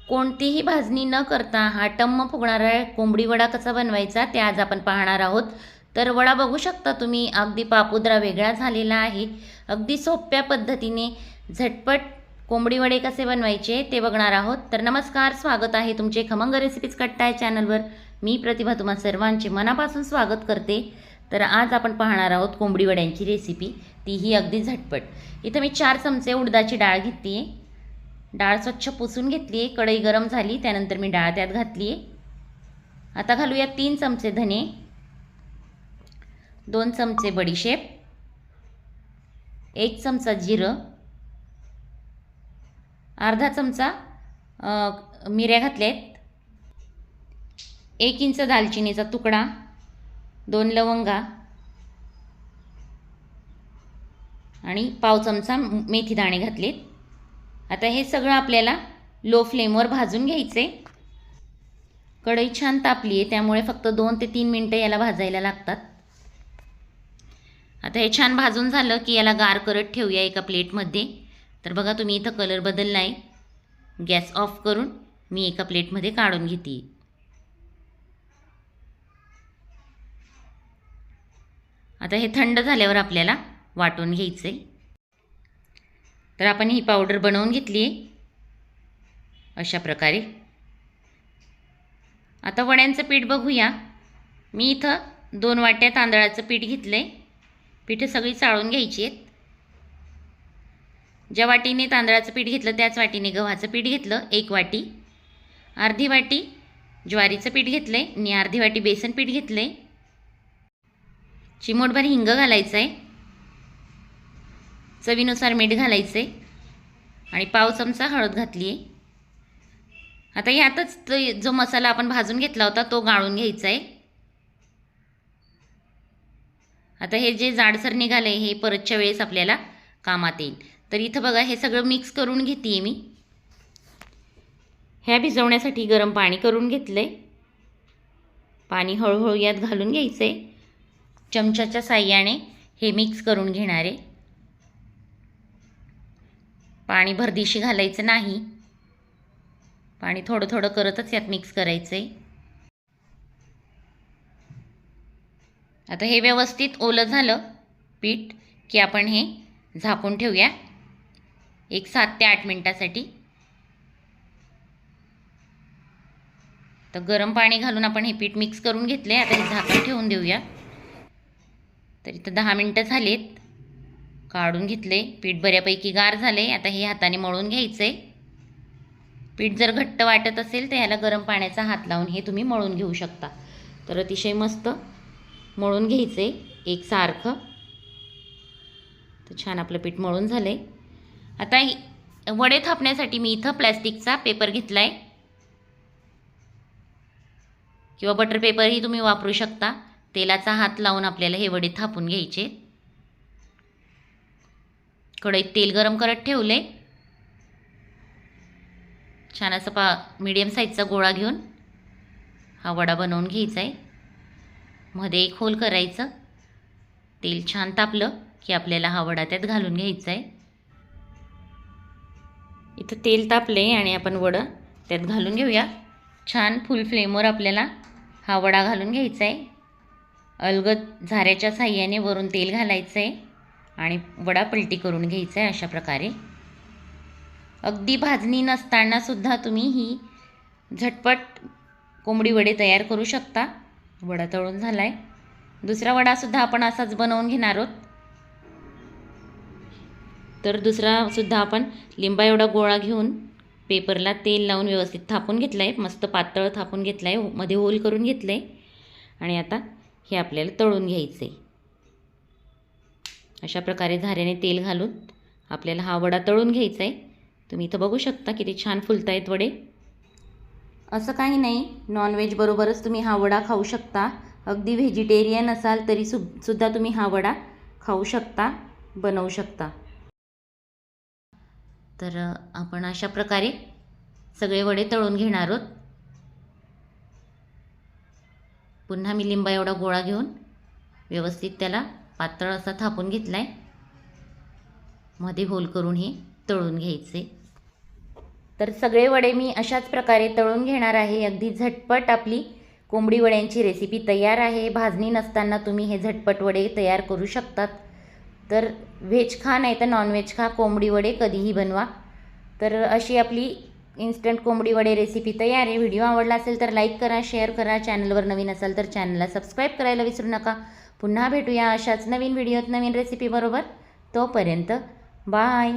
कोणतीही भाजणी न करता हा टम्म फुगणारा कोंबडी वडा कसा बनवायचा ते आज आपण पाहणार आहोत. तर वडा बघू शकता तुम्ही, अगदी पापुद्रा वेगळा झालेला आहे. अगदी सोप्या पद्धतीने झटपट कोंबडी वडे कसे बनवायचे ते बघणार आहोत. तर नमस्कार, स्वागत आहे तुमचे खमंग रेसिपीज कट्टा या चॅनलवर. मी प्रतिभा तुम्हा सर्वांचे मनापासून स्वागत करते. तर आज आपण पाहणार आहोत कोंबडी वड्यांची रेसिपी, तीही अगदी झटपट. इथं मी 4 चमचे उडदाची डाळ घेतली आहे. डाळ स्वच्छ पुसून घेतली आहे. कढई गरम झाली, त्यानंतर मी डाळ त्यात घातली आहे. आता घालूया 3 चमचे धने, 2 चमचे बडीशेप, 1 चमचा जिरं, अर्धा चमचा मिऱ्या घातल्या आहेत, 1 इंच दालचिनीचा तुकडा, 2 लवंगा आणि पाव चमचा मेथी दाणे घातलेत. आता हे सगळं आपल्याला लो फ्लेमवर भाजून घ्यायचे. कढई छान तापली आहे, त्यामुळे फक्त 2 ते 3 मिनटं याला भाजायला लागतात. आता हे छान भाजून झालं की याला गार करत ठेवूया एका प्लेटमध्ये. तर बघा तुम्ही इथं कलर बदलला आहे. गॅस ऑफ करून मी एका प्लेटमध्ये काढून घेते. आता हे थंड झाल्यावर आपल्याला वाटून घ्यायचं आहे. तर आपण ही पावडर बनवून घेतली आहे अशा प्रकारे. आता वड्यांचं पीठ बघूया. मी इथं 2 वाट्या तांदळाचं पीठ घेतलं आहे. पीठं सगळी चाळून घ्यायची आहेत. ज्या वाटीने तांदळाचं पीठ घेतलं त्याच वाटीने गव्हाचं पीठ घेतलं 1 वाटी. अर्धी वाटी ज्वारीचं पीठ घेतलं आहे आणि अर्धी वाटी बेसन पीठ घेतलं आहे. चिमूटभर हिंग घालायचं आहे, चवीनुसार मीठ घालायचं आहे आणि पाव चमचा हळद घातली आहे. आता ह्यातच जो मसाला आपण भाजून घेतला होता तो गाळून घ्यायचा आहे. आता हे जे जाडसर निघालं आहे हे परतच्या वेळेस आपल्याला कामात येईल. तर इथं बघा हे सगळं मिक्स करून घेते आहे मी. ह्या भिजवण्यासाठी गरम पाणी करून घेतलं आहे. पाणी हळूहळू यात घालून घ्यायचं आहे. चमच्याच्या साह्याने हे मिक्स करून घेणार आहे. पाणी भरदिशी घालायचं नाही, पाणी थोडं थोडं करतच यात मिक्स करायचं आहे. आता हे व्यवस्थित ओलं झालं पीठ की आपण हे झाकून ठेवूया एक 7 ते 8 मिनटासाठी. तर गरम पाणी घालून आपण हे पीठ मिक्स करून घेतले. आता हे झाकण ठेवून देऊया. तर इथं 10 मिनटं झालेत, काढून घेतले. पीठ बऱ्यापैकी गार झाले. आता हे हाताने मळून घ्यायचे. पीठ जर घट्ट वाटत असेल तर ह्याला गरम पाण्याचा हात लावून हे तुम्ही मळून घेऊ शकता. तर अतिशय मस्त मळून घ्यायचे एकसारखं. तर छान आपलं पीठ मळून झाले. आता वडे थापण्यासाठी मी इथं प्लॅस्टिकचा पेपर घेतला आहे किंवा बटर पेपरही तुम्ही वापरू शकता. तेलाचा हात लावून आपल्याला हे वडे थापून घ्यायचे. कढईत तेल गरम करत ठेवले. छान असं मीडियम साईजचा गोळा घेऊन हा वडा बनवून घ्यायचा आहे. मध्ये एक होल करायचं. तेल छान तापलं की आपल्याला हा वडा त्यात घालून घ्यायचा आहे. इथं तेल तापले आणि आपण वडा त्यात घालून घेऊया. छान फुल फ्लेमवर आपल्याला हा वडा घालून घ्यायचा आहे. अलगद झाऱ्याच्या साह्याने वरून तेल घालायचं आहे आणि वडा पलटी करून घ्यायचा आहे अशा प्रकारे. अगदी भाजणी नसताना सुद्धा तुम्ही ही झटपट कोंबडी वडे तयार करू शकता. वडा तळून झाला आहे. दुसरा वडासुद्धा आपण असाच बनवून घेणार आहोत. तर दुसरासुद्धा आपण लिंबा एवढा गोळा घेऊन पेपरला तेल लावून व्यवस्थित थापून घेतलं आहे. मस्त पातळ थापून घेतलं आहे, मध्ये होल करून घेतलं आहे आणि आता हे आपल्याला तळून घ्यायचं आहे. अशा प्रकारे झाऱ्याने तेल घालून आपल्याला हा वडा तळून घ्यायचा आहे. तुम्ही इथं बघू शकता किती छान फुलत आहेत वडे. असं काही नाही, नॉनव्हेज बरोबरच तुम्ही हा वडा खाऊ शकता. अगदी व्हेजिटेरियन असाल तरी सुद्धा तुम्ही हा वडा खाऊ शकता, बनवू शकता. तर आपण अशा प्रकारे सगळे वडे तळून घेणार आहोत. पुन्हा मी लिंबा एवढा गोळा घेऊन व्यवस्थित त्याला पातळ असा थापून घेतला आहे. मध्ये होल करून हे तळून घ्यायचे. तर सगळे वडे मी अशाच प्रकारे तळून घेणार आहे. अगदी झटपट आपली कोंबडी वड्यांची रेसिपी तयार आहे. भाजणी नसताना तुम्ही हे झटपट वडे तयार करू शकतात. तर व्हेज खा नाही तर नॉनव्हेज खा, कोंबडी वडे कधीही बनवा. तर अशी आपली इन्स्टंट कोंबडी वडे रेसिपी तयार आहे. व्हिडिओ आवडला असेल तर लाईक करा, शेअर करा. चॅनलवर नवीन असाल तर चॅनलला सबस्क्राईब करायला विसरू नका. पुन्हा भेटूया अशाच नवीन व्हिडिओत नवीन रेसिपीबरोबर. तोपर्यंत बाय.